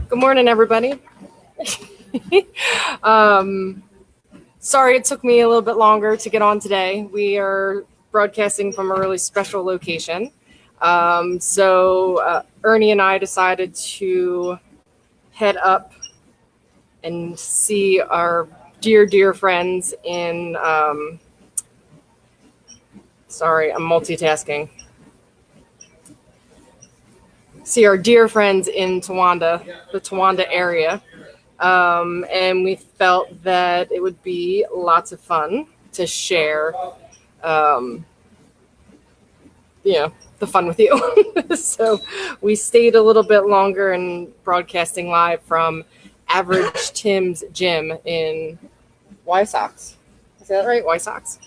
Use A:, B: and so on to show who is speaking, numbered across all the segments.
A: Good morning, everybody. Sorry it took me a little bit longer to get on today. We are broadcasting from a really special location. Ernie and I decided to head up and see our dear friends in, sorry, I'm multitasking. See our dear friends in Towanda, the Towanda area. And we felt that it would be lots of fun to share, the fun with you. So we stayed a little bit longer and broadcasting live from Average Tim's Gym in Wysox. Is that right? Wysox.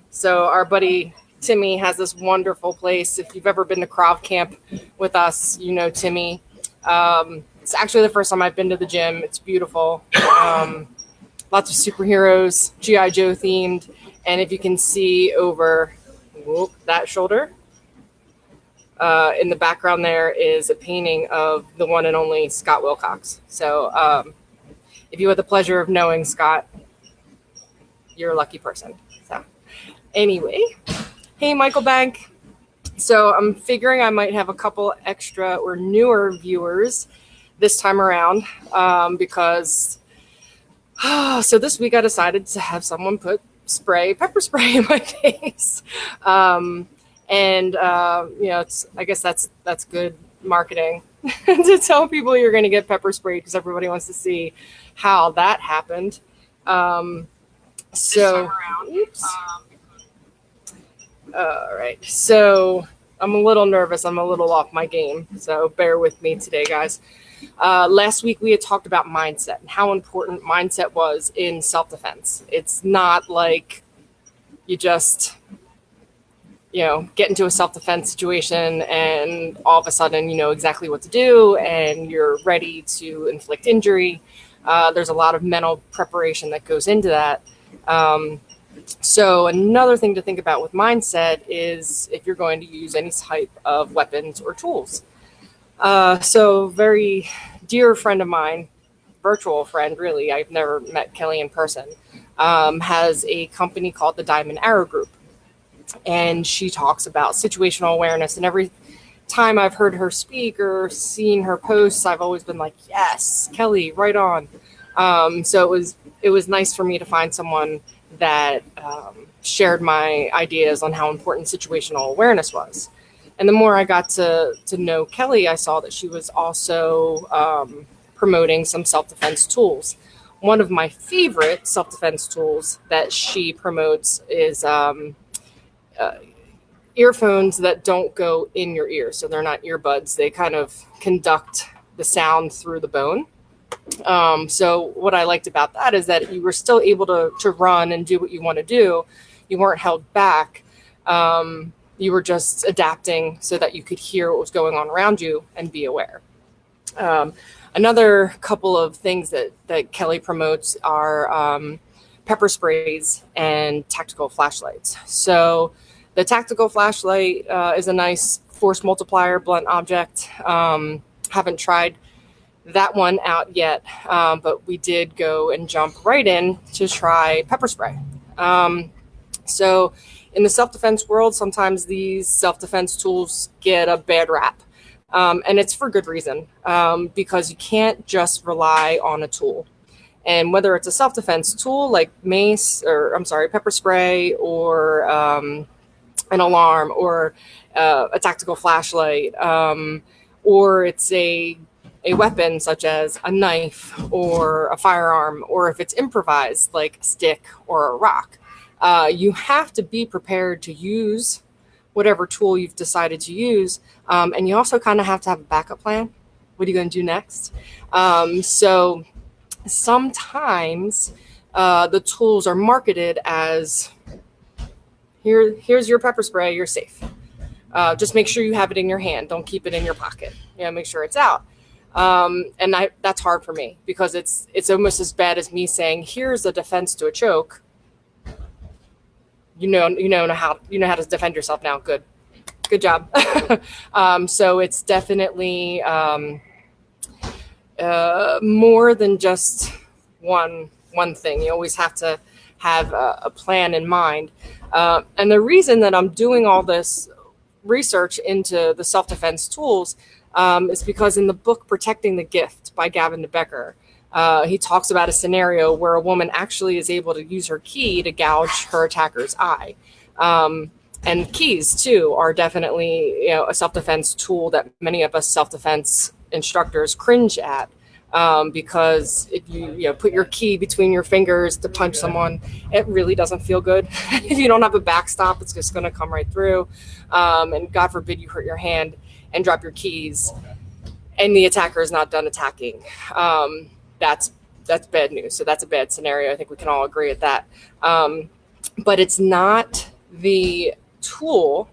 A: So our buddy Timmy has this wonderful place. If you've ever been to Krav Camp with us, you know Timmy. It's actually the first time I've been to the gym. It's beautiful. Lots of superheroes, G.I. Joe themed. And if you can see over that shoulder, in the background there is a painting of the one and only Scott Wilcox. So if you had the pleasure of knowing Scott, you're a lucky person. So anyway, hey, Michael Bank. So I'm figuring I might have a couple extra or newer viewers this time around because so this week I decided to have someone put pepper spray in my face. I guess that's good marketing to tell people you're going to get pepper spray because everybody wants to see how that happened. Oops. All right. So I'm a little nervous. I'm a little off my game. So bear with me today, guys. Last week we had talked about mindset and how important mindset was in self-defense. It's not like you just, get into a self-defense situation and all of a sudden you know exactly what to do and you're ready to inflict injury. There's a lot of mental preparation that goes into that. So another thing to think about with mindset is if you're going to use any type of weapons or tools. So very dear friend of mine, virtual friend, really, I've never met Kelly in person, has a company called the Diamond Arrow Group. And she talks about situational awareness. And every time I've heard her speak or seen her posts, I've always been like, yes, Kelly, right on. So it was nice for me to find someone that shared my ideas on how important situational awareness was. And the more I got to know Kelly, I saw that she was also promoting some self-defense tools. One of my favorite self-defense tools that she promotes is earphones that don't go in your ear. So they're not earbuds. They kind of conduct the sound through the bone. So what I liked about that is that you were still able to run and do what you want to do. You weren't held back. You were just adapting so that you could hear what was going on around you and be aware. Another couple of things that Kelly promotes are pepper sprays and tactical flashlights. So the tactical flashlight is a nice force multiplier blunt object. Haven't tried that one out yet, but we did go and jump right in to try pepper spray. So in the self-defense world, sometimes these self-defense tools get a bad rap, and it's for good reason, because you can't just rely on a tool. And whether it's a self-defense tool like pepper spray, or an alarm, or a tactical flashlight, or it's a weapon such as a knife or a firearm, or if it's improvised like a stick or a rock, you have to be prepared to use whatever tool you've decided to use. And you also kind of have to have a backup plan. What are you going to do next? So sometimes the tools are marketed as, here's your pepper spray, you're safe. Just make sure you have it in your hand. Don't keep it in your pocket. Make sure it's out. And that's hard for me because it's almost as bad as me saying, here's a defense to a choke. You know how to defend yourself now. Good job. So it's definitely more than just one thing. You always have to have a plan in mind. And the reason that I'm doing all this research into the self-defense tools is because in the book Protecting the Gift by Gavin DeBecker, he talks about a scenario where a woman actually is able to use her key to gouge her attacker's eye. And keys too are definitely, a self-defense tool that many of us self-defense instructors cringe at, because if you put your key between your fingers to punch someone, it really doesn't feel good. If you don't have a backstop, it's just going to come right through, and God forbid you hurt your hand and drop your keys and the attacker is not done attacking. That's bad news. So that's a bad scenario. I think we can all agree at that. But it's not the tool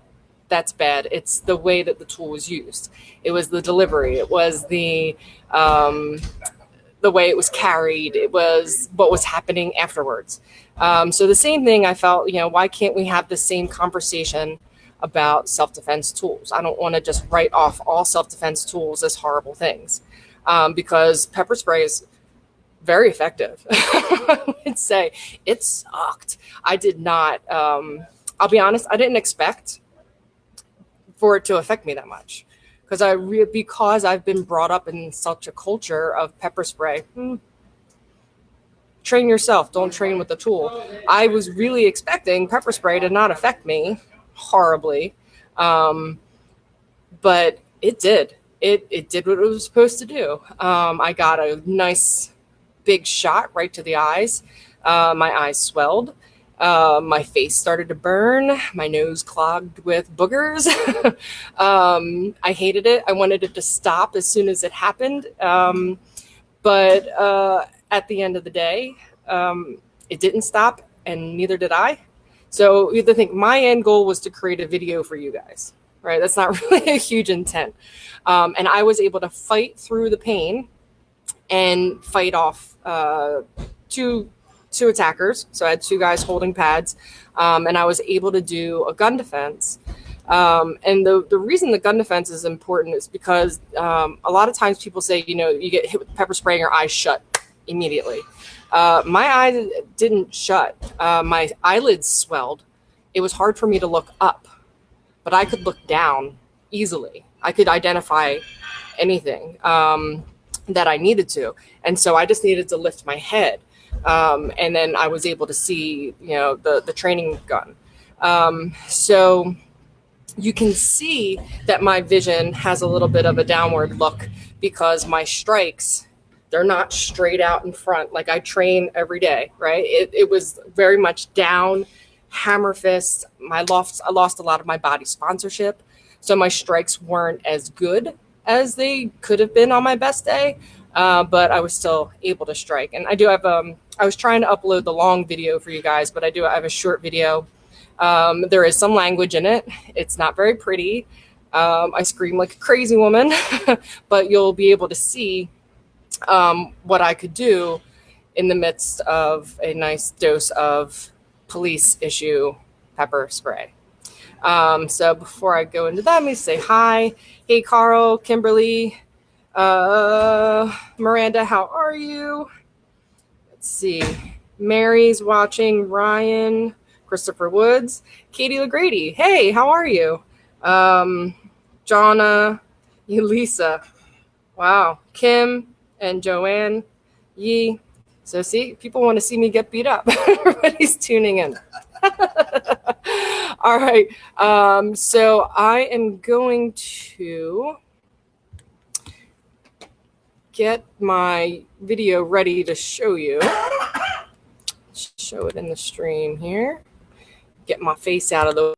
A: that's bad. It's the way that the tool was used. It was the delivery. It was the way it was carried. It was what was happening afterwards. So the same thing I felt, why can't we have the same conversation about self-defense tools? I don't want to just write off all self-defense tools as horrible things, because pepper spray is very effective. I would say it sucked. I did not, I'll be honest, I didn't expect for it to affect me that much, because I've been brought up in such a culture of pepper spray. Train yourself, don't train with the tool. I was really expecting pepper spray to not affect me horribly, but it did. It did what it was supposed to do. I got a nice big shot right to the eyes. My eyes swelled. My face started to burn. My nose clogged with boogers. I hated it. I wanted it to stop as soon as it happened. But at the end of the day, it didn't stop, and neither did I. So you have to think my end goal was to create a video for you guys, right? That's not really a huge intent. And I was able to fight through the pain and fight off two attackers. So I had two guys holding pads, and I was able to do a gun defense. And the reason the gun defense is important is because a lot of times people say, you get hit with pepper spray and your eyes shut immediately. My eyes didn't shut. My eyelids swelled. It was hard for me to look up, but I could look down easily. I could identify anything that I needed to. And so I just needed to lift my head. And then I was able to see, the training gun. So you can see that my vision has a little bit of a downward look because my strikes, they're not straight out in front. Like I train every day, right? It was very much down, hammer fist. I lost a lot of my body sponsorship. So my strikes weren't as good as they could have been on my best day. But I was still able to strike. And I do have, I was trying to upload the long video for you guys, but I have a short video. There is some language in it. It's not very pretty. I scream like a crazy woman, but you'll be able to see what I could do in the midst of a nice dose of police issue pepper spray. So before I go into that, let me say hi. Hey, Carl, Kimberly, Miranda, how are you? Let's see. Mary's watching. Ryan, Christopher Woods, Katie LaGrady. Hey, how are you? Jonna, Elisa. Wow. Kim and Joanne. Yee. So see, people want to see me get beat up. Everybody's tuning in. All right. So I am going to get my video ready to show you. Show it in the stream here. Get my face out of the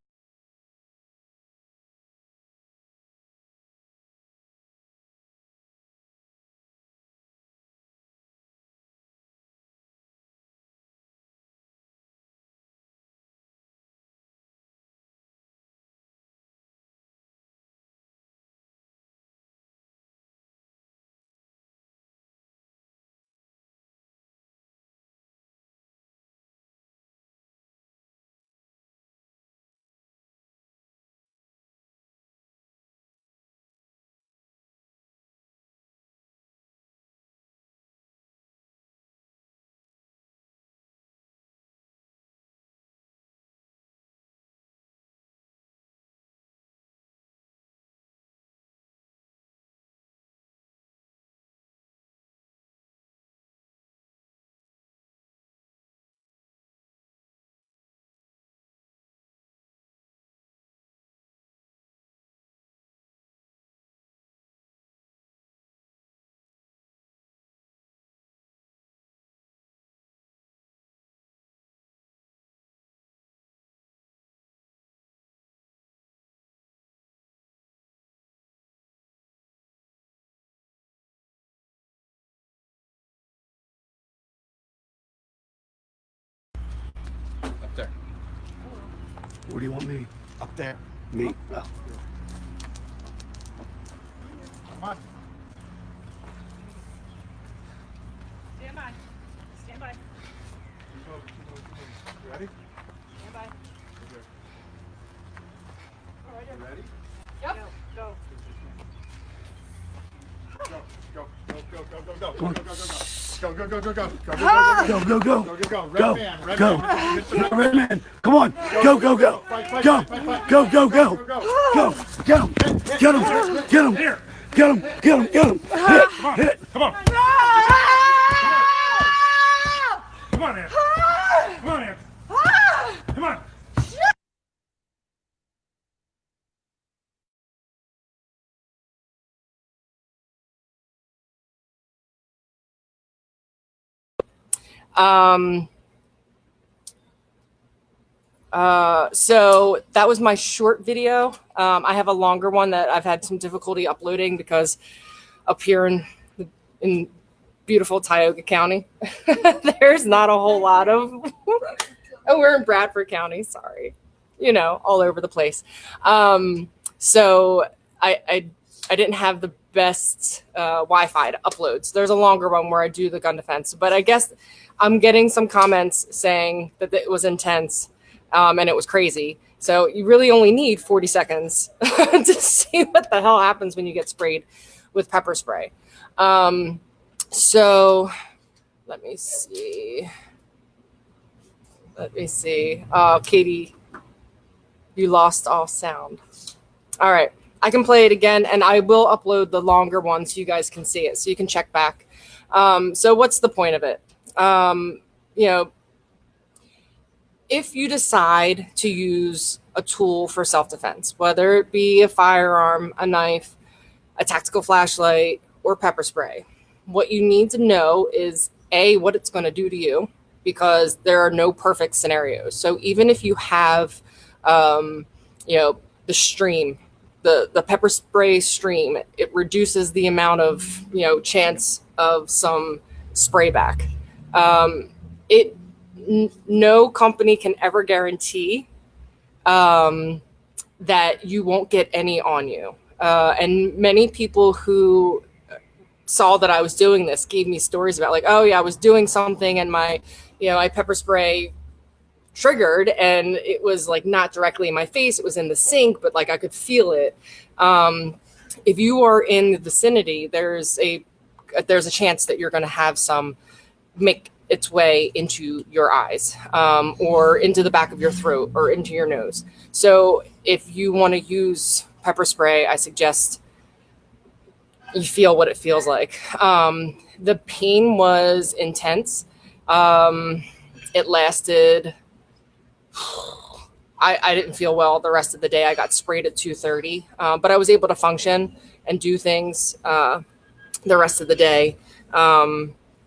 B: Where do you want me?
C: Up there.
B: Me? Oh.
C: Come on.
A: Stand by. Stand by.
C: You ready?
A: Stand by. All right,
C: You ready?
A: Yep. Go.
C: Go. Go. Go. Go. Go. Go. Go. Go. Go. Go. Go. Go.
B: Go, go, go.
C: Go.
B: Go.
C: Red man. Red
B: Go.
C: man.
B: Red man. Come on. Go, go, go. Go. Go, go, go. Go. Get him. Get him. Get him.
C: Here.
B: Get him. Get him. Get him. Hit. Hit.
C: Come on. Come on, Ant. Come on, Ant. Come on.
A: So that was my short video. I have a longer one that I've had some difficulty uploading because up here in beautiful Tioga County, there's not a whole lot of, oh, we're in Bradford County. Sorry. You know, all over the place. So I didn't have the best Wi-Fi to upload. So there's a longer one where I do the gun defense, but I guess I'm getting some comments saying that it was intense and it was crazy. So you really only need 40 seconds to see what the hell happens when you get sprayed with pepper spray. So let me see. Katie, you lost all sound. All right. I can play it again, and I will upload the longer one so you guys can see it, so you can check back. So what's the point of it? You know, if you decide to use a tool for self-defense, whether it be a firearm, a knife, a tactical flashlight, or pepper spray, what you need to know is A, what it's going to do to you, because there are no perfect scenarios. So even if you have, you know, the stream, the pepper spray stream, it reduces the amount of, you know, chance of some spray back. No company can ever guarantee that you won't get any on you. And many people who saw that I was doing this gave me stories about, like, oh yeah, I was doing something and my pepper spray triggered, and it was like not directly in my face, it was in the sink, but like I could feel it. If you are in the vicinity, there's a chance that you're going to have some make its way into your eyes, or into the back of your throat, or into your nose. So if you want to use pepper spray, I suggest you feel what it feels like. The pain was intense. It lasted, I didn't feel well the rest of the day. I got sprayed at 2:30, but I was able to function and do things the rest of the day.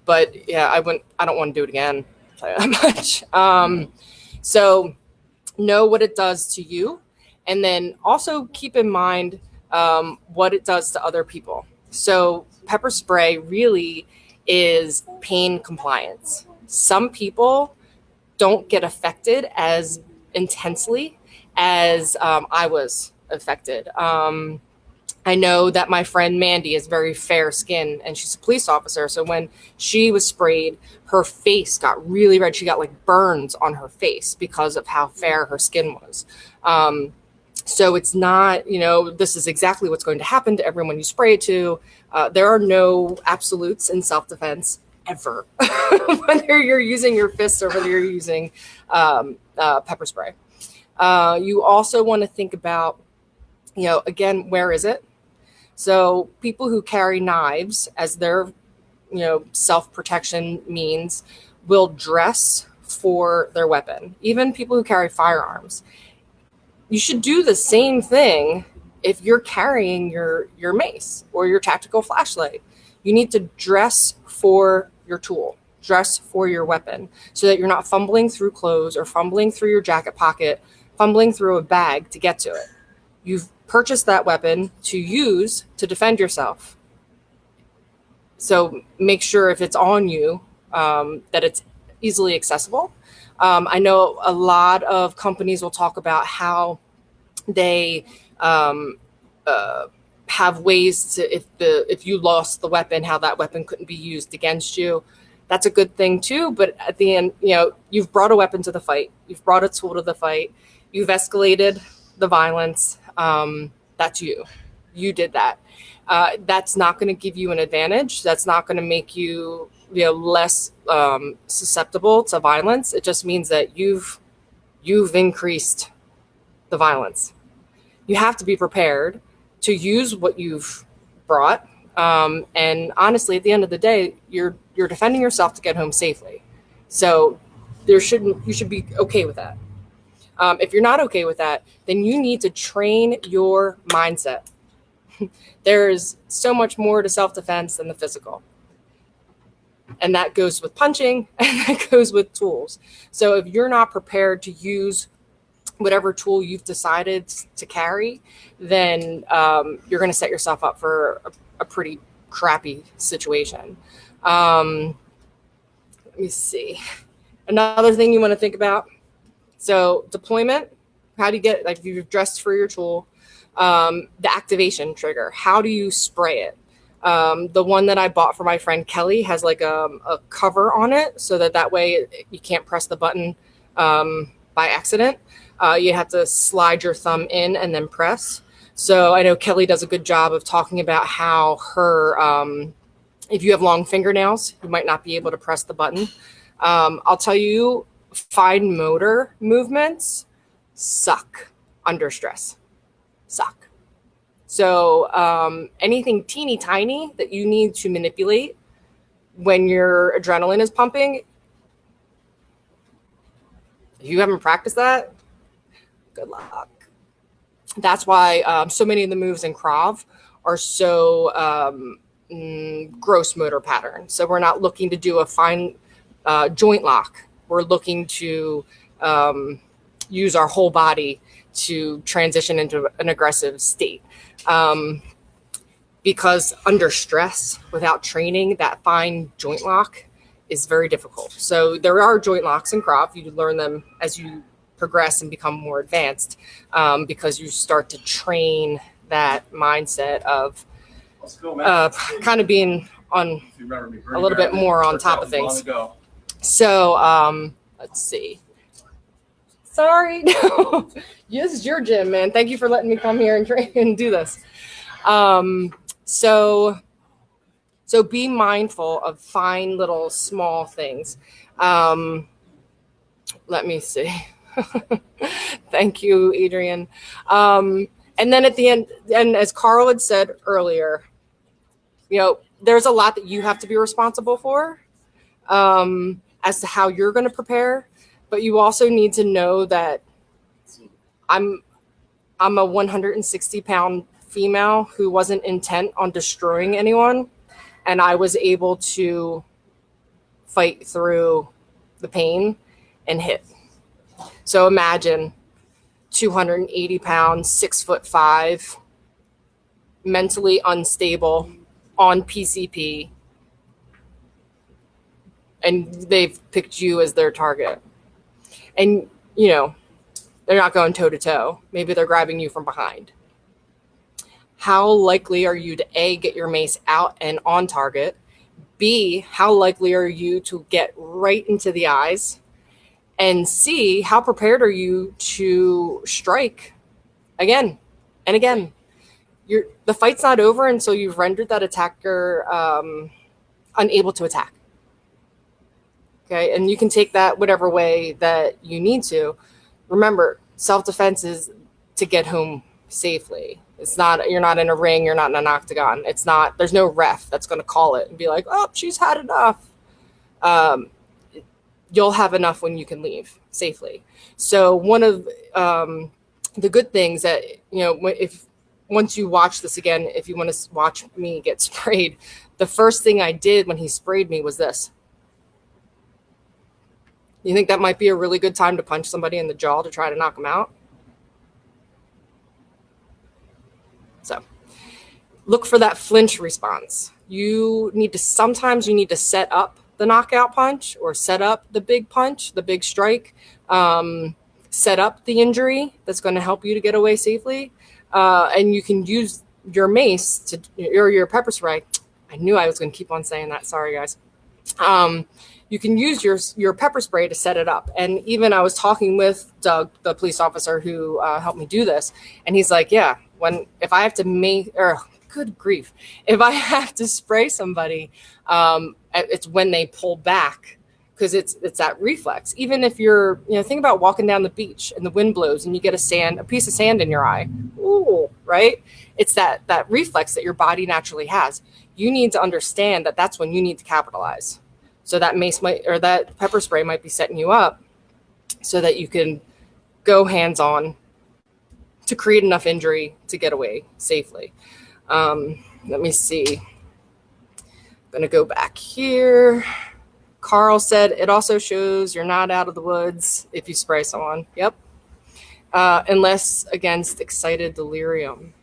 A: But yeah, I don't want to do it again. I'll tell you that much. So know what it does to you, and then also keep in mind what it does to other people. So pepper spray really is pain compliance. Some people don't get affected as intensely as I was affected. I know that my friend Mandy is very fair skinned, and she's a police officer. So when she was sprayed, her face got really red. She got like burns on her face because of how fair her skin was. So it's not, this is exactly what's going to happen to everyone you spray it to. There are no absolutes in self-defense ever, whether you're using your fists or whether you're using pepper spray. You also want to think about, again, where is it? So people who carry knives as their, self-protection means will dress for their weapon. Even people who carry firearms. You should do the same thing if you're carrying your mace or your tactical flashlight. You need to dress for your tool, dress for your weapon, so that you're not fumbling through clothes or fumbling through your jacket pocket, fumbling through a bag to get to it. You've purchased that weapon to use to defend yourself. So make sure if it's on you, that it's easily accessible. I know a lot of companies will talk about how they have ways to, if you lost the weapon, how that weapon couldn't be used against you. That's a good thing too. But at the end, you've brought a weapon to the fight. You've brought a tool to the fight. You've escalated the violence. That's you. You did that. That's not going to give you an advantage. That's not going to make you, less susceptible to violence. It just means that you've increased the violence. You have to be prepared to use what you've brought. And honestly, at the end of the day, you're defending yourself to get home safely. So you should be okay with that. If you're not okay with that, then you need to train your mindset. There's so much more to self-defense than the physical. And that goes with punching, and that goes with tools. So if you're not prepared to use whatever tool you've decided to carry, then you're going to set yourself up for a pretty crappy situation. Let me see. Another thing you want to think about. So deployment, how do you get, like, you've dressed for your tool, the activation trigger, how do you spray it? The one that I bought for my friend Kelly has like a cover on it so that way you can't press the button by accident. You have to slide your thumb in and then press. So I know Kelly does a good job of talking about how her, if you have long fingernails, you might not be able to press the button. I'll tell you, fine motor movements suck under stress. Suck. So anything teeny tiny that you need to manipulate when your adrenaline is pumping, if you haven't practiced that, good luck. That's why so many of the moves in Krav are so gross motor pattern. So we're not looking to do a fine joint lock. We're looking to use our whole body to transition into an aggressive state. Because under stress, without training, that fine joint lock is very difficult. So there are joint locks in Krav. You learn them as you progress and become more advanced, because you start to train that mindset of kind of being on a little bit more on top of things. So let's see. Sorry. This is your gym, man. Thank you for letting me come here and train and do this. So be mindful of fine little small things. Let me see. Thank you, Adrian. And then at the end, and as Carl had said earlier, there's a lot that you have to be responsible for as to how you're going to prepare. But you also need to know that I'm a 160-pound female who wasn't intent on destroying anyone, and I was able to fight through the pain and hit. So imagine 280 pounds, 6'5", mentally unstable, on PCP, and they've picked you as their target. And, they're not going toe to toe. Maybe they're grabbing you from behind. How likely are you to A, get your mace out and on target? B, how likely are you to get right into the eyes? And C, how prepared are you to strike again and again? The fight's not over until you've rendered that attacker unable to attack. Okay, and you can take that whatever way that you need to. Remember, self-defense is to get home safely. It's not, you're not in a ring, you're not in an octagon. It's not, there's no ref that's going to call it and be like, oh, she's had enough. You'll have enough when you can leave safely. So one of the good things that, once you watch this again, if you want to watch me get sprayed, the first thing I did when he sprayed me was this. You think that might be a really good time to punch somebody in the jaw to try to knock them out? So look for that flinch response. Sometimes you need to set up the knockout punch or set up the big punch, the big strike, set up the injury that's going to help you to get away safely. And you can use your mace or your pepper spray. I knew I was going to keep on saying that. Sorry, guys. You can use your pepper spray to set it up. And even I was talking with Doug, the police officer who helped me do this, and he's like, yeah, if I have to good grief, if I have to spray somebody, it's when they pull back, because it's that reflex. Even if you're, think about walking down the beach and the wind blows and you get a piece of sand in your eye. Ooh, right? It's that reflex that your body naturally has. You need to understand that that's when you need to capitalize. So that that pepper spray might be setting you up so that you can go hands-on to create enough injury to get away safely. Let me see. I'm going to go back here. Carl said it also shows you're not out of the woods if you spray someone. Yep. Unless against excited delirium.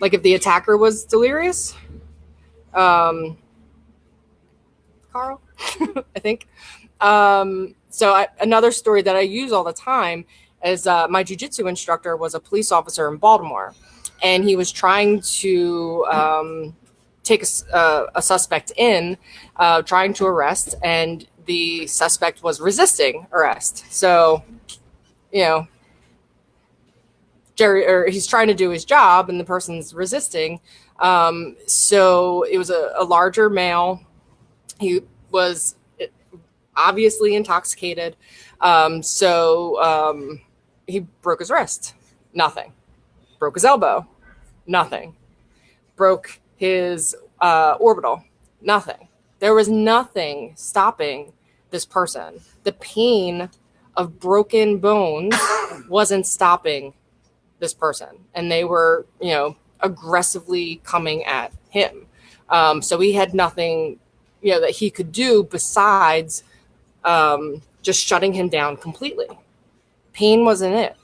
A: Like if the attacker was delirious. Carl, I think. Another story that I use all the time is my jiu-jitsu instructor was a police officer in Baltimore, and he was trying to take a suspect in, trying to arrest, and the suspect was resisting arrest. So, he's trying to do his job, and the person's resisting. So it was a larger male. He was obviously intoxicated. He broke his wrist. Nothing. Broke his elbow. Nothing. Broke his orbital. Nothing. There was nothing stopping this person. The pain of broken bones wasn't stopping this person. And they were, aggressively coming at him. So he had nothing, that he could do besides just shutting him down completely. Pain wasn't it.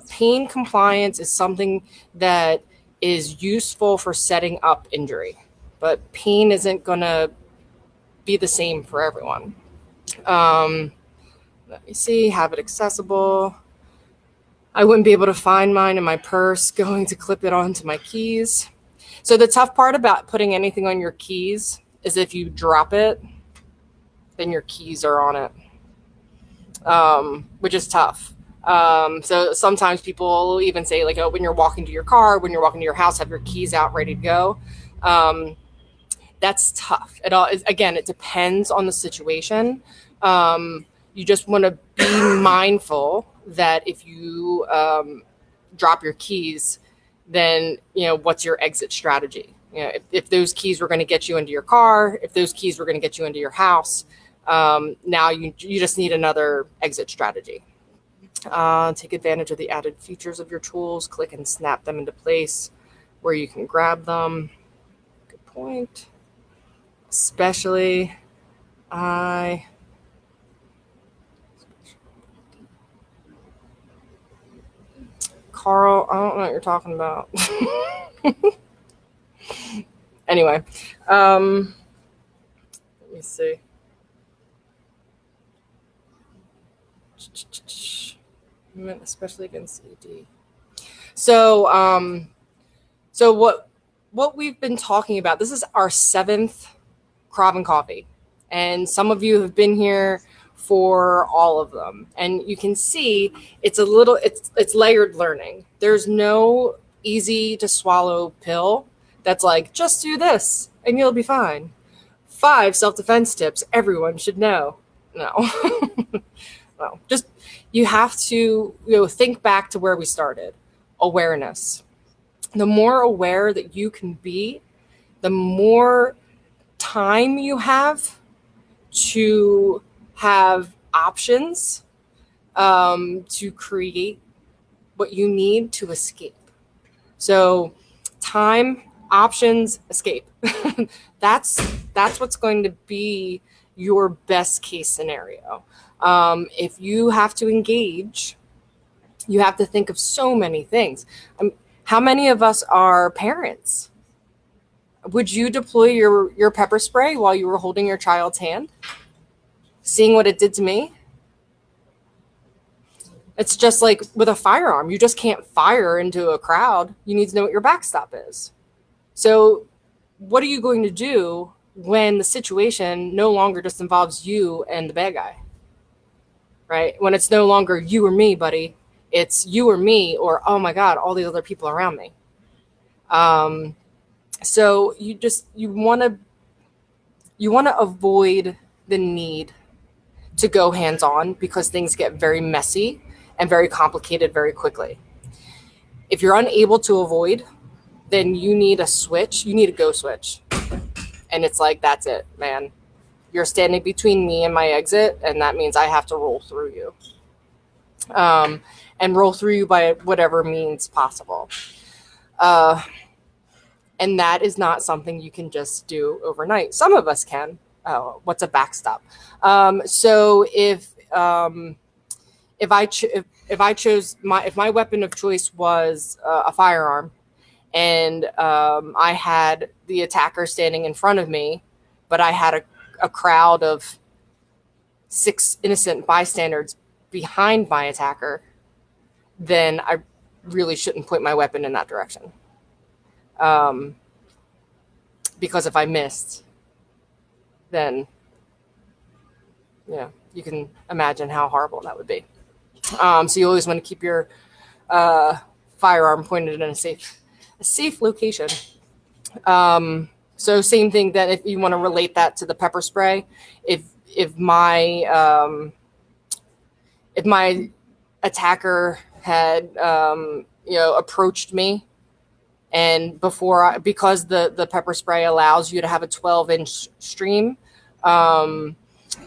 A: Pain compliance is something that is useful for setting up injury, but pain isn't going to be the same for everyone. Let me see, have it accessible. I wouldn't be able to find mine in my purse, going to clip it onto my keys. So the tough part about putting anything on your keys is if you drop it, then your keys are on it, which is tough. So sometimes people will even say, like, oh, when you're walking to your car, when you're walking to your house, have your keys out ready to go. That's tough. It depends on the situation. You just want to be mindful that if you drop your keys, then, what's your exit strategy? If those keys were going to get you into your car, if those keys were going to get you into your house, now you just need another exit strategy. Take advantage of the added features of your tools. Click and snap them into place where you can grab them. Good point. Especially, Carl, I don't know what you're talking about. Anyway, let me see. Especially against ED. So what we've been talking about, this is our 7th Krav Coffee, and some of you have been here for all of them, and you can see it's layered learning. There's no easy to swallow pill that's like, just do this and you'll be fine. 5 self-defense tips everyone should know. No. Well, just, you have to, think back to where we started. Awareness. The more aware that you can be, the more time you have to have options to create what you need to escape. So time, options, escape. That's what's going to be your best case scenario. If you have to engage, you have to think of so many things. How many of us are parents? Would you deploy your pepper spray while you were holding your child's hand? Seeing what it did to me? It's just like with a firearm. You just can't fire into a crowd. You need to know what your backstop is. So what are you going to do when the situation no longer just involves you and the bad guy? Right? When it's no longer you or me, buddy. It's you or me, or, oh my God, all the other people around me. So you want to avoid the need to go hands-on, because things get very messy and very complicated very quickly. If you're unable to avoid, then you need a switch. You need a go switch. And it's like, that's it, man. You're standing between me and my exit, and that means I have to roll through you. And roll through you by whatever means possible. And that is not something you can just do overnight. Some of us can. Oh, what's a backstop? So if my weapon of choice was a firearm, and I had the attacker standing in front of me, but I had a crowd of 6 innocent bystanders behind my attacker, then I really shouldn't point my weapon in that direction. Because if I missed, then you can imagine how horrible that would be. So you always want to keep your firearm pointed in a safe location. So same thing, that if you want to relate that to the pepper spray, if my attacker had approached me, and because the pepper spray allows you to have a 12-inch stream,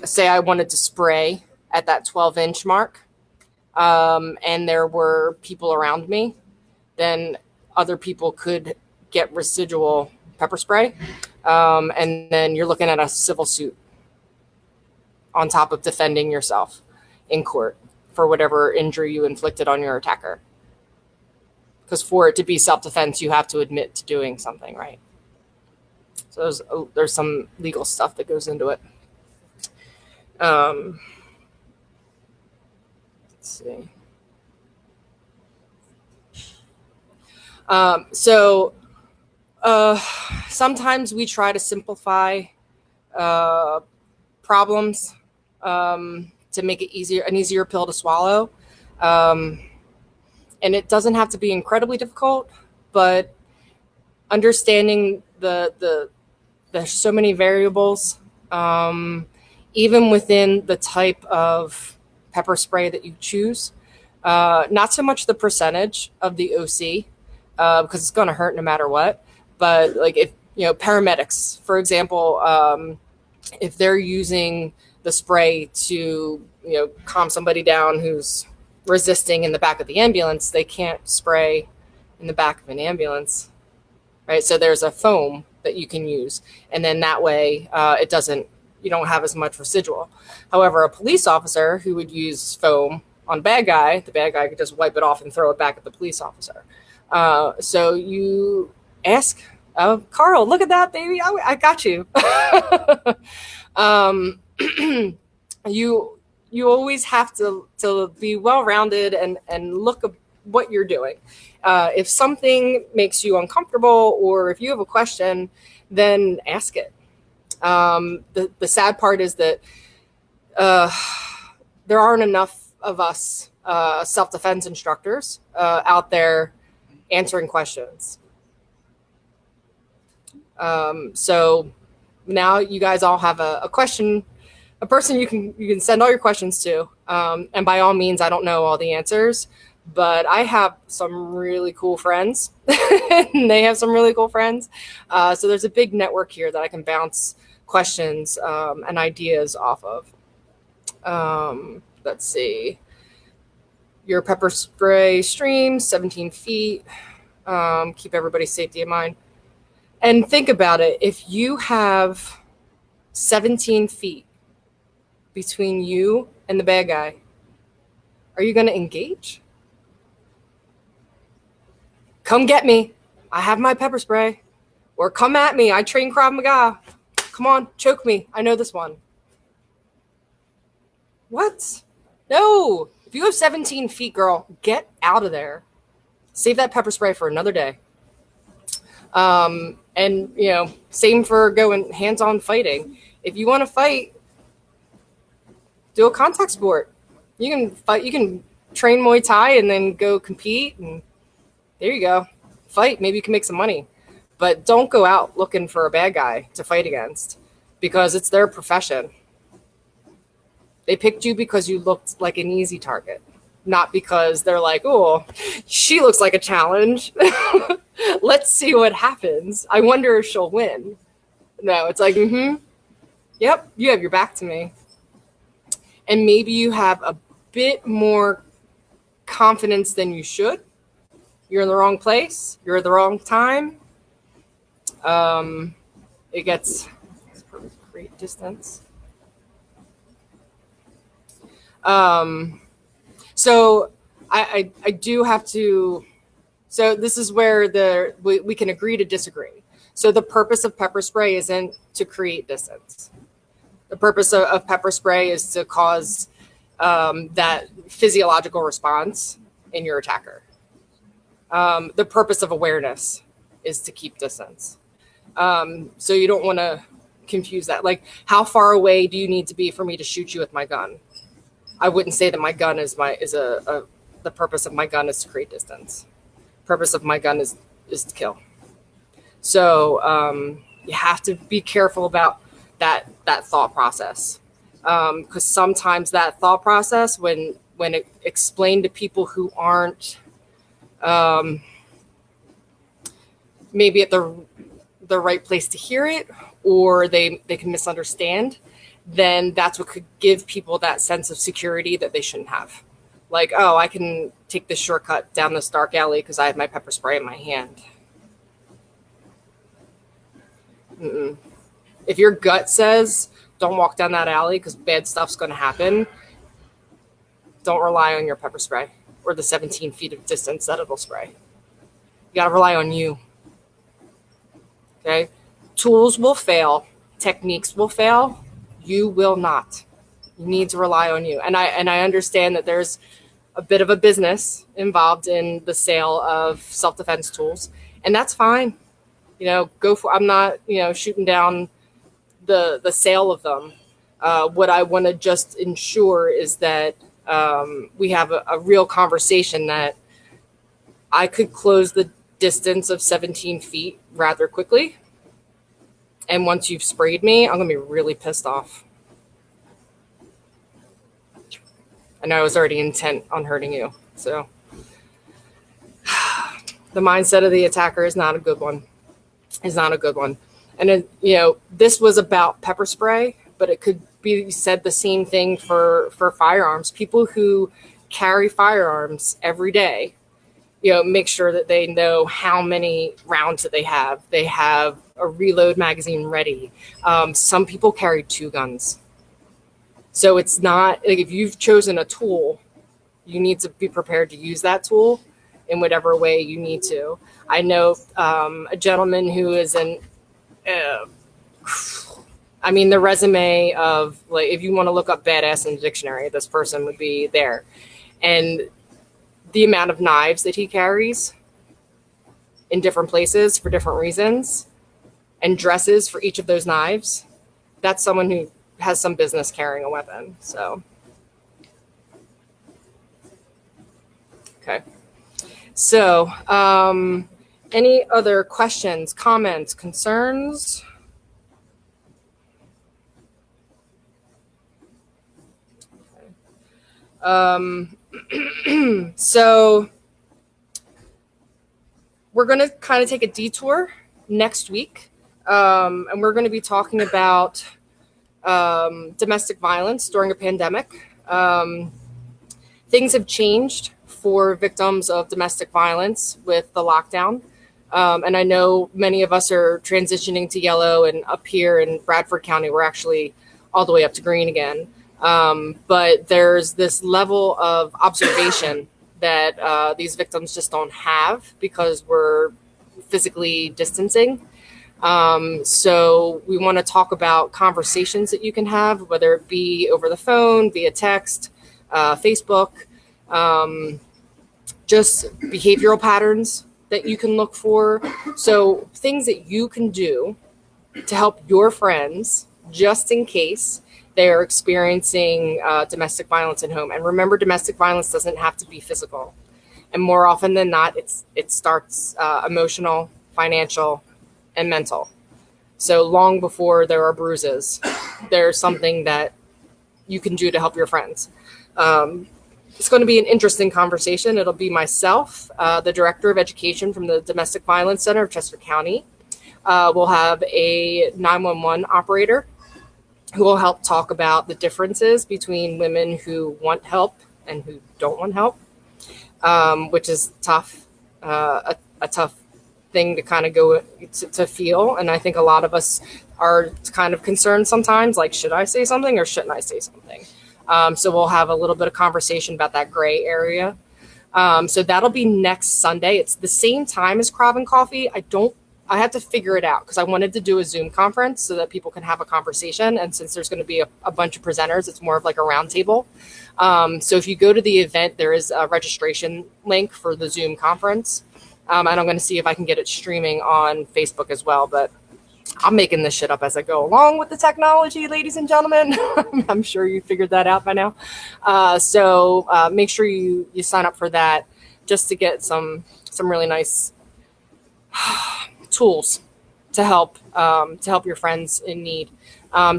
A: say I wanted to spray at that 12-inch mark, and there were people around me, then other people could get residual pepper spray, and then you're looking at a civil suit on top of defending yourself in court for whatever injury you inflicted on your attacker. Because for it to be self-defense, you have to admit to doing something, right? So there's some legal stuff that goes into it. Let's see. Sometimes we try to simplify problems to make it an easier pill to swallow. And it doesn't have to be incredibly difficult, but understanding there's so many variables, even within the type of pepper spray that you choose. Not so much the percentage of the OC, because it's going to hurt no matter what. But like if paramedics, for example, if they're using the spray to calm somebody down who's resisting in the back of the ambulance, they can't spray in the back of an ambulance, right? So there's a foam that you can use, and then that way you don't have as much residual. However, a police officer who would use foam on the bad guy could just wipe it off and throw it back at the police officer. So you ask, Carl, look at that, baby, I got you. You always have to be well-rounded and look at what you're doing. If something makes you uncomfortable, or if you have a question, then ask it. The sad part is that there aren't enough of us self-defense instructors out there answering questions. So now you guys all have a question, a person you can send all your questions to. And by all means, I don't know all the answers, but I have some really cool friends and they have some really cool friends. So there's a big network here that I can bounce questions and ideas off of. Let's see. Your pepper spray stream, 17 feet. Keep everybody's safety in mind. And think about it. If you have 17 feet between you and the bad guy, are you going to engage? Come get me. I have my pepper spray. Or come at me. I train Krav Maga. Come on, choke me. I know this one. What? No. If you have 17 feet, girl, get out of there. Save that pepper spray for another day. And, same for going hands-on fighting. If you want to fight, do a contact sport. You can fight. You can train Muay Thai and then go compete. And there you go. Fight. Maybe you can make some money. But don't go out looking for a bad guy to fight against because it's their profession. They picked you because you looked like an easy target, not because they're like, oh, she looks like a challenge. Let's see what happens. I wonder if she'll win. No, it's like, yep, you have your back to me. And maybe you have a bit more confidence than you should. You're in the wrong place. You're at the wrong time. It's great distance. So I do have to, so this is where we can agree to disagree. So the purpose of pepper spray isn't to create distance. The purpose of pepper spray is to cause that physiological response in your attacker. The purpose of awareness is to keep distance. So you don't want to confuse that. Like, how far away do you need to be for me to shoot you with my gun? I wouldn't say that my gun the purpose of my gun is to create distance. Purpose of my gun is to kill. So you have to be careful about that thought process, because sometimes that thought process, when it explained to people who aren't maybe at the right place to hear it, or they can misunderstand, then that's what could give people that sense of security that they shouldn't have. Like, oh, I can take this shortcut down this dark alley because I have my pepper spray in my hand. If your gut says don't walk down that alley because bad stuff's going to happen, don't rely on your pepper spray or the 17 feet of distance that it'll spray. You got to rely on you. Okay? Tools will fail. Techniques will fail. You will not. You need to rely on you. And I understand that there's a bit of a business involved in the sale of self-defense tools, and that's fine. Go for. I'm not, shooting down the sale of them. What I want to just ensure is that we have a real conversation that I could close the distance of 17 feet rather quickly. And once you've sprayed me, I'm going to be really pissed off. And I was already intent on hurting you. So the mindset of the attacker is not a good one. And this was about pepper spray, but it could be said the same thing for firearms. People who carry firearms every day, make sure that they know how many rounds that they have. They have a reload magazine ready. Some people carry 2 guns. So it's not like, if you've chosen a tool, you need to be prepared to use that tool in whatever way you need to. I know a gentleman who is the resume of, like, if you want to look up badass in the dictionary, this person would be there. And the amount of knives that he carries in different places for different reasons, and dresses for each of those knives, that's someone who has some business carrying a weapon. So, okay. So, any other questions, comments, concerns? So we're going to kind of take a detour next week. And we're going to be talking about domestic violence during a pandemic. Things have changed for victims of domestic violence with the lockdown. And I know many of us are transitioning to yellow, and up here in Bradford County, we're actually all the way up to green again. But there's this level of observation that these victims just don't have because we're physically distancing. So we want to talk about conversations that you can have, whether it be over the phone, via text, Facebook, just behavioral patterns that you can look for. So things that you can do to help your friends just in case they're experiencing domestic violence at home. And remember, domestic violence doesn't have to be physical. And more often than not, it starts emotional, financial, and mental. So long before there are bruises, there's something that you can do to help your friends. It's going to be an interesting conversation. It'll be myself, the Director of Education from the Domestic Violence Center of Chester County. We'll have a 911 operator who will help talk about the differences between women who want help and who don't want help, which is tough, a tough thing to kind of go to feel. And I think a lot of us are kind of concerned sometimes, like, should I say something or shouldn't I say something? So we'll have a little bit of conversation about that gray area. So that'll be next Sunday. It's the same time as Krav Coffee. I had to figure it out because I wanted to do a Zoom conference so that people can have a conversation. And since there's going to be a bunch of presenters, it's more of like a roundtable. So if you go to the event, there is a registration link for the Zoom conference. And I'm going to see if I can get it streaming on Facebook as well. But I'm making this shit up as I go along with the technology, ladies and gentlemen. I'm sure you figured that out by now. So make sure you sign up for that just to get some really nice tools to help your friends in need.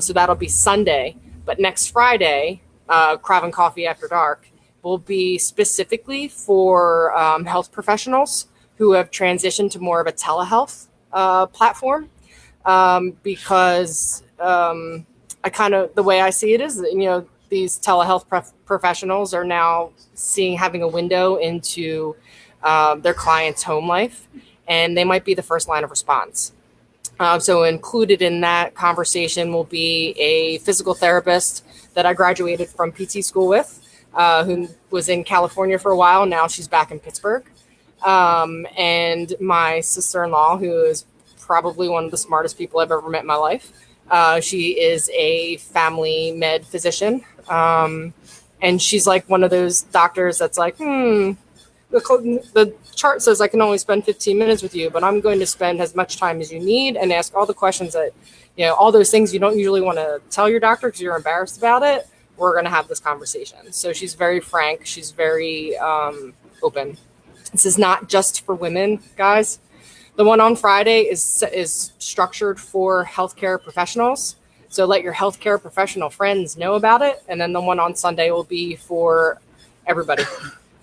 A: So that'll be Sunday. But next Friday, Krav Coffee After Dark will be specifically for health professionals who have transitioned to more of a telehealth platform, because the way I see it is that, these telehealth professionals are now having a window into their client's home life, and they might be the first line of response. So included in that conversation will be a physical therapist that I graduated from PT school with, who was in California for a while. Now she's back in Pittsburgh. And my sister-in-law, who is probably one of the smartest people I've ever met in my life. She is a family med physician. And she's like one of those doctors that's like, the chart says I can only spend 15 minutes with you, but I'm going to spend as much time as you need and ask all the questions that, all those things you don't usually want to tell your doctor because you're embarrassed about it. We're going to have this conversation. So she's very frank. She's very open. This is not just for women, guys. The one on Friday is structured for healthcare professionals. So let your healthcare professional friends know about it. And then the one on Sunday will be for everybody.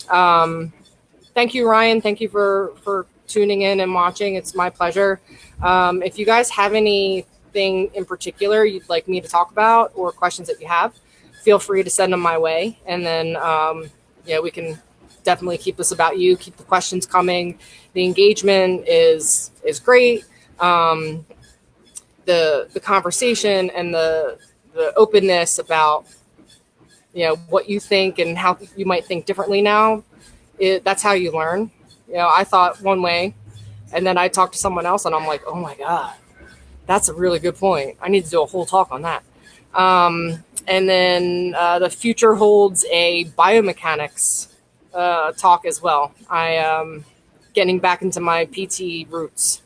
A: Thank you, Ryan. Thank you for tuning in and watching. It's my pleasure. If you guys have anything in particular you'd like me to talk about or questions that you have, feel free to send them my way. And then, we can definitely keep this about you. Keep the questions coming. The engagement is great. The conversation and the openness about what you think and how you might think differently now. That's how you learn. I thought one way, and then I talked to someone else, and I'm like, oh my god, that's a really good point. I need to do a whole talk on that. And then the future holds a biomechanics talk as well. I am getting back into my PT roots.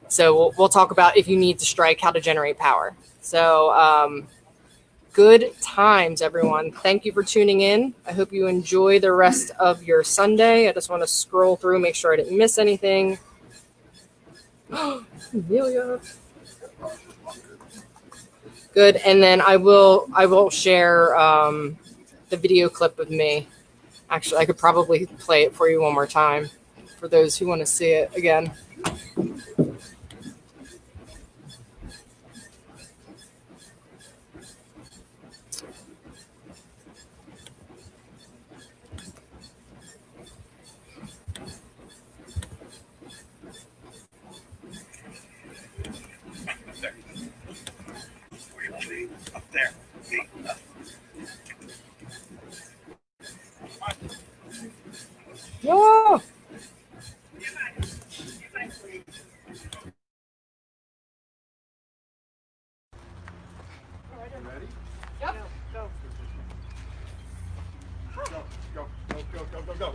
A: So we'll talk about if you need to strike, how to generate power. So good times, everyone. Thank you for tuning in. I hope you enjoy the rest of your Sunday. I just want to scroll through, make sure I didn't miss anything. Amelia. Good. And then I will share the video clip of me. Actually, I could probably play it for you one more time for those who want to see it again.
B: Up there.
A: Whoa!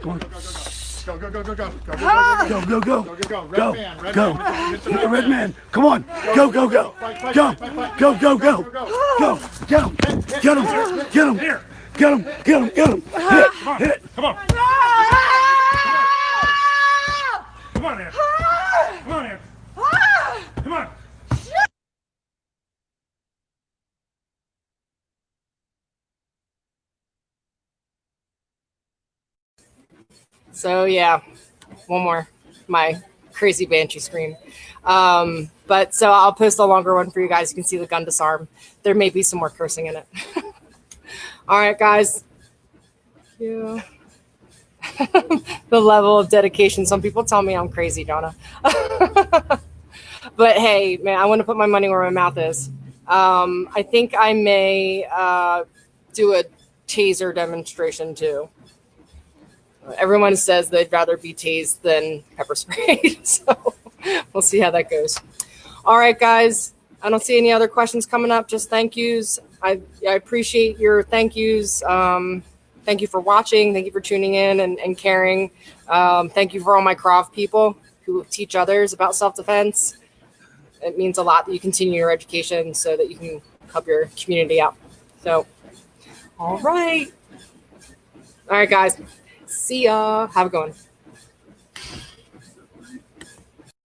B: Come on.
C: Go, go, go, go, go. Go,
B: Go, go, go.
C: go.
B: Go. Get the red man. Come on. Go, go, go. Go. Go, go, go. Go. Get him. Get him. Get him.
C: Here.
B: Get him. Get him. Get him. Hit it.
C: Come on. Come on, Ed. Come on, Ed. Come on.
A: So yeah, one more, my crazy banshee scream. But so I'll post a longer one for you guys. You can see the gun disarm. There may be some more cursing in it. All right, guys. Yeah. The level of dedication. Some people tell me I'm crazy, Donna. But hey, man, I want to put my money where my mouth is. I think I may do a taser demonstration too. Everyone says they'd rather be tased than pepper sprayed. So we'll see how that goes. All right, guys. I don't see any other questions coming up. Just thank yous. I appreciate your thank yous. Thank you for watching. Thank you for tuning in and caring. Thank you for all my Krav people who teach others about self-defense. It means a lot that you continue your education so that you can help your community out. So, all right. All right, guys. See ya. Have a good one.